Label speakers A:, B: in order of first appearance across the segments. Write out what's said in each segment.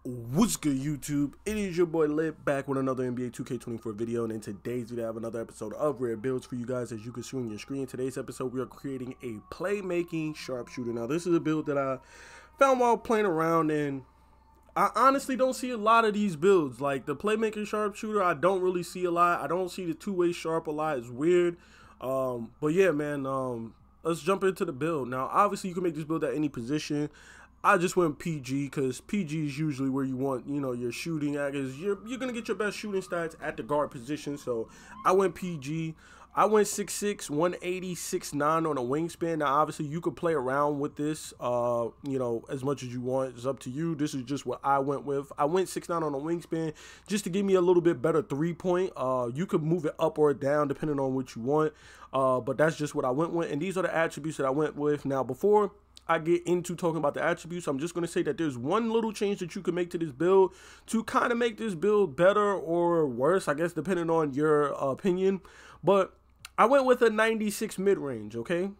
A: What's good, YouTube? It is your boy Lip back with another NBA 2K24 video, and in today's video I have another episode of Rare Builds for you guys. As you can see on your screen, in today's episode we are creating a Playmaking Sharpshooter. Now this is a build that I found while playing around, and I honestly don't see a lot of these builds. Like the Playmaking Sharpshooter, I don't really see a lot. I don't see the two-way sharp a lot. It's weird. But yeah, man, let's jump into the build. Now obviously you can make this build at any position. I just went PG because PG is usually where you want, your shooting at, because you're going to get your best shooting stats at the guard position. So I went PG. I went 6'6", 180, 6'9" on a wingspan. Now, obviously, you could play around with this, as much as you want. It's up to you. This is just what I went with. I went 6'9" on a wingspan just to give me a little bit better three-point. You could move it up or down depending on what you want. But that's just what I went with. And these are the attributes that I went with. Now, before I get into talking about the attributes, I'm just going to say that there's one little change that you can make to this build to kind of make this build better or worse, I guess, depending on your opinion. But I went with a 96 mid-range, okay?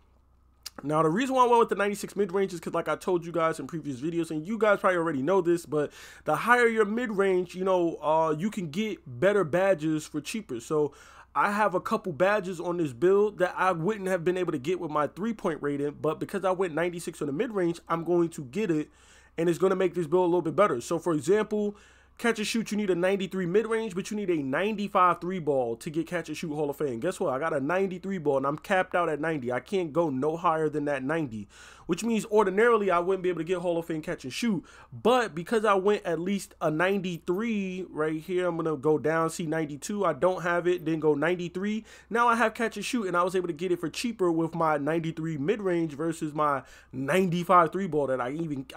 A: Now, the reason why I went with the 96 mid-range is because, like I told you guys in previous videos, and you guys probably already know this, but the higher your mid-range, you can get better badges for cheaper. So I have a couple badges on this build that I wouldn't have been able to get with my three-point rating, but because I went 96 on the mid-range, I'm going to get it, and it's going to make this build a little bit better. So, for example, catch and shoot, you need a 93 mid-range, but you need a 95 3-ball to get catch and shoot Hall of Fame. Guess what? I got a 93 ball, and I'm capped out at 90. I can't go no higher than that 90, which means ordinarily I wouldn't be able to get Hall of Fame catch and shoot. But because I went at least a 93 right here, I'm going to go down, see 92. I don't have it, then go 93. Now I have catch and shoot, and I was able to get it for cheaper with my 93 mid-range versus my 95 3-ball that I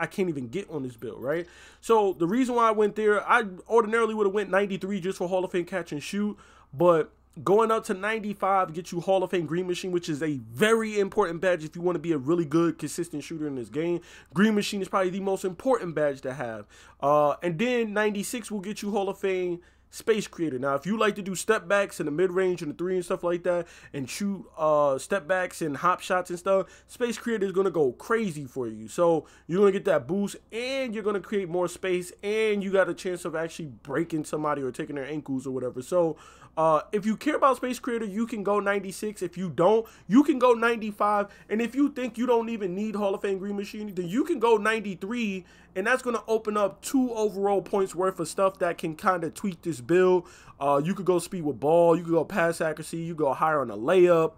A: can't even get on this build, right? So the reason why I went there, I ordinarily would have went 93 just for Hall of Fame catch and shoot, but going up to 95 get you Hall of Fame Green Machine, which is a very important badge if you want to be a really good, consistent shooter in this game. Green Machine is probably the most important badge to have. And then 96 will get you Hall of Fame Space Creator. Now, if you like to do step backs in the mid-range and the three and stuff like that, and shoot step backs and hop shots and stuff, Space Creator is going to go crazy for you. So you're going to get that boost, and you're going to create more space, and you got a chance of actually breaking somebody or taking their ankles or whatever. So if you care about Space Creator, you can go 96. If you don't, you can go 95. And if you think you don't even need Hall of Fame Green Machine, then you can go 93, and that's going to open up 2 overall points worth of stuff that can kind of tweak this build. You could go speed with ball, you could go pass accuracy, you go higher on the layup.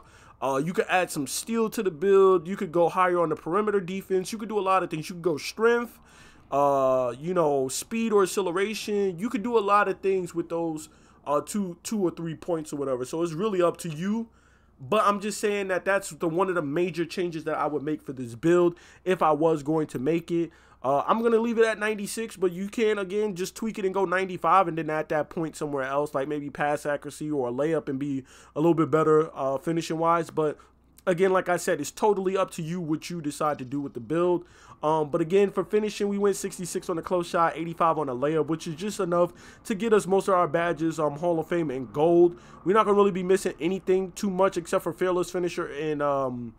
A: You could add some steal to the build. You could go higher on the perimeter defense. You could do a lot of things. You could go strength, speed or acceleration. You could do a lot of things with those 2 or 3 points or whatever. So it's really up to you. But I'm just saying that that's one of the major changes that I would make for this build if I was going to make it. I'm going to leave it at 96, but you can, again, just tweak it and go 95 and then at that point somewhere else, like maybe pass accuracy or a layup, and be a little bit better finishing-wise. But again, like I said, it's totally up to you what you decide to do with the build. But again, for finishing, we went 66 on the close shot, 85 on the layup, which is just enough to get us most of our badges, Hall of Fame and gold. We're not going to really be missing anything too much except for Fearless Finisher and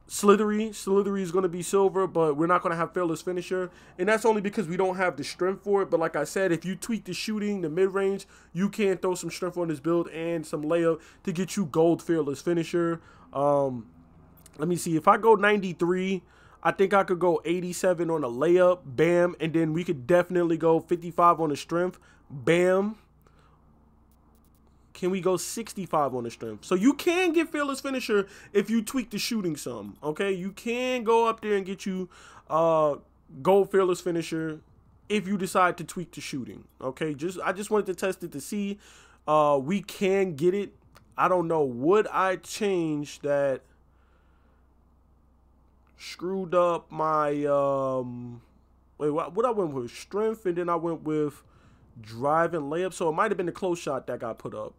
A: Slithery. Slithery is going to be silver, but we're not going to have Fearless Finisher, and that's only because we don't have the strength for it. But like I said, if you tweak the shooting, the mid-range, you can throw some strength on this build and some layup to get you gold Fearless Finisher. Let me see. If I go 93, I think I could go 87 on a layup, bam, and then we could definitely go 55 on the strength, bam. Can we go 65 on the strength? So you can get Fearless Finisher if you tweak the shooting some, okay? You can go up there and get you gold Fearless Finisher if you decide to tweak the shooting, okay? I just wanted to test it to see. We can get it. I don't know. Would I change that? Screwed up my wait, what I went with? Strength, and then I went with drive and layup. So it might have been the close shot that got put up.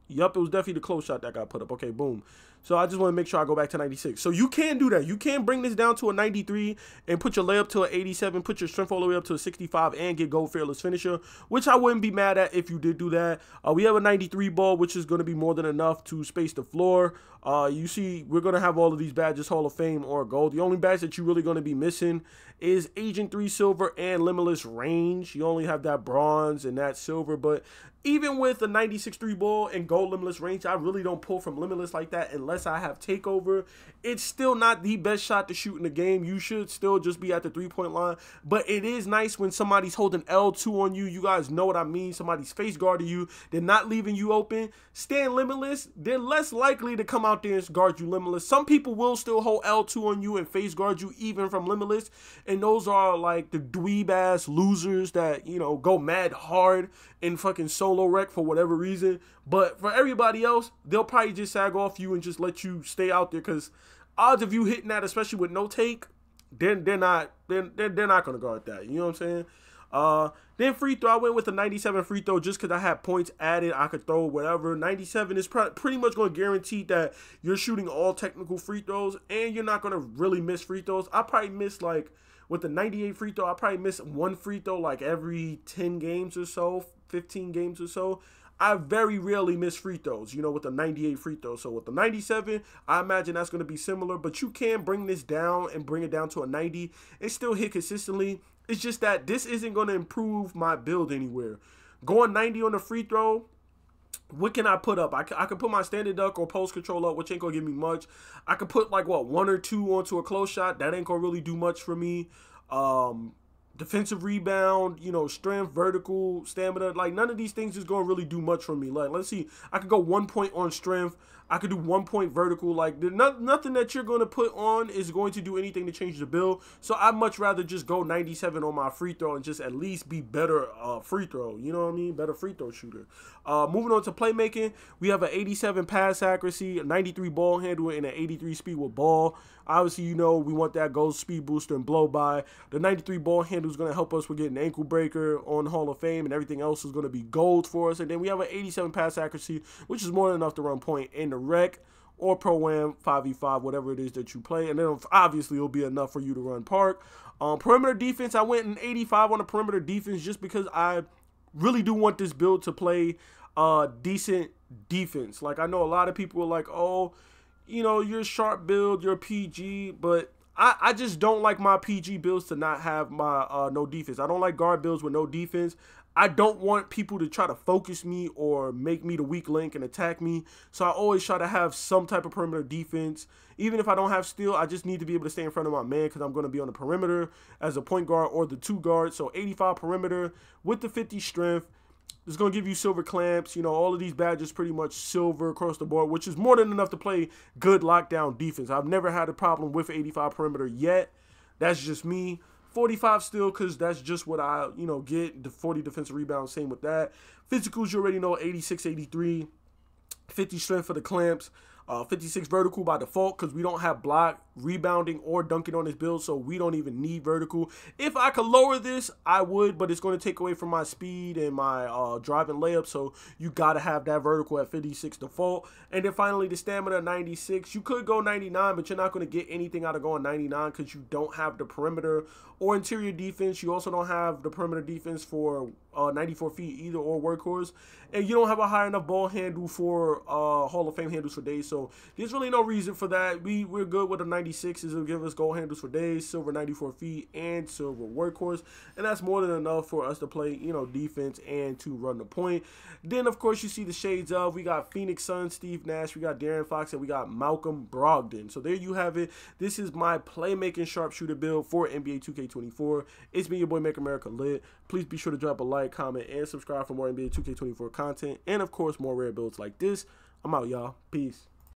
A: Yup, it was definitely the close shot that got put up. Okay, boom. So I just want to make sure I go back to 96. So you can do that. You can bring this down to a 93 and put your layup to an 87, put your strength all the way up to a 65 and get gold fearless finisher, which I wouldn't be mad at if you did do that. We have a 93 ball, which is going to be more than enough to space the floor. You see, we're going to have all of these badges, Hall of Fame or gold. The only badge that you're really going to be missing is Agent 3 silver and limitless range. You only have that bronze and that silver, but even with the 96 3 ball and gold limitless range, I really don't pull from limitless like that unless I have takeover. It's still not the best shot to shoot in the game. You should still just be at the 3-point line, but it is nice when somebody's holding L2 on you. You guys know what I mean. Somebody's face guarding you. They're not leaving you open. Stand limitless. They're less likely to come out there and guard you limitless. Some people will still hold L2 on you and face guard you even from limitless, and those are like the dweeb ass losers that, you know, go mad hard in fucking solo rec for whatever reason. But for everybody else, they'll probably just sag off you and just let you stay out there, because odds of you hitting that, especially with no take, they're not gonna guard that. You know what I'm saying? Then free throw, I went with a 97 free throw just because I had points added. I could throw whatever. 97 is pretty much going to guarantee that you're shooting all technical free throws, and you're not going to really miss free throws. I probably miss, like, with the 98 free throw, I probably miss one free throw like every 10 games or so, 15 games or so. I very rarely miss free throws, you know, with the 98 free throw. So with the 97, I imagine that's going to be similar, but you can bring this down and bring it down to a 90 and still hit consistently. It's just that this isn't going to improve my build anywhere. Going 90 on the free throw, what can I put up? I could put my standard duck or post control up, which ain't going to give me much. I could put like, what, 1 or 2 onto a close shot. That ain't going to really do much for me. Defensive rebound, you know, strength, vertical, stamina, like none of these things is going to really do much for me. Like, let's see, I could go 1 point on strength. I could do 1 point vertical. Like, nothing that you're going to put on is going to do anything to change the build. So I'd much rather just go 97 on my free throw and just at least be better free throw. You know what I mean? Better free throw shooter. Moving on to playmaking, we have an 87 pass accuracy, a 93 ball handle, and an 83 speed with ball. Obviously, you know, we want that gold speed booster and blow by. The 93 ball handle is going to help us with getting ankle breaker on Hall of Fame, and everything else is going to be gold for us. And then we have an 87 pass accuracy, which is more than enough to run point in the rec or pro-am 5v5, whatever it is that you play. And then obviously it'll be enough for you to run park. Perimeter defense, I went in 85 on the perimeter defense just because I really do want this build to play decent defense. Like, I know a lot of people are like, oh, you know, you're sharp build, you're PG, but I just don't like my PG builds to not have my no defense. I don't like guard builds with no defense. I don't want people to try to focus me or make me the weak link and attack me. So I always try to have some type of perimeter defense. Even if I don't have steal, I just need to be able to stay in front of my man because I'm going to be on the perimeter as a point guard or the 2 guard. So 85 perimeter with the 50 strength. It's going to give you silver clamps. You know, all of these badges pretty much silver across the board, which is more than enough to play good lockdown defense. I've never had a problem with 85 perimeter yet. That's just me. 45 still, because that's just what I, you know, get. The 40 defensive rebounds, same with that. Physicals, you already know, 86, 83. 50 strength for the clamps. 56 vertical by default because we don't have block, rebounding, or dunking on this build, so we don't even need vertical. If I could lower this, I would, but it's going to take away from my speed and my driving layup, so you got to have that vertical at 56 default. And then finally, the stamina, 96. You could go 99, but you're not going to get anything out of going 99 because you don't have the perimeter or interior defense. You also don't have the perimeter defense for 94 feet either, or workhorse, and you don't have a high enough ball handle for Hall of Fame handles for days. So there's really no reason for that. We're good with the 96s. It'll give us gold handles for days, silver 94 feet, and silver workhorse, and that's more than enough for us to play, you know, defense and to run the point. Then of course you see the shades of, we got Phoenix Suns, Steve Nash, we got Darren Fox, and we got Malcolm Brogdon. So there you have it. This is my playmaking sharpshooter build for NBA 2K24. It's been your boy Make America Lit. Please be sure to drop a like, comment, and subscribe for more NBA 2K24 content, and of course more rare builds like this. I'm out, y'all. Peace.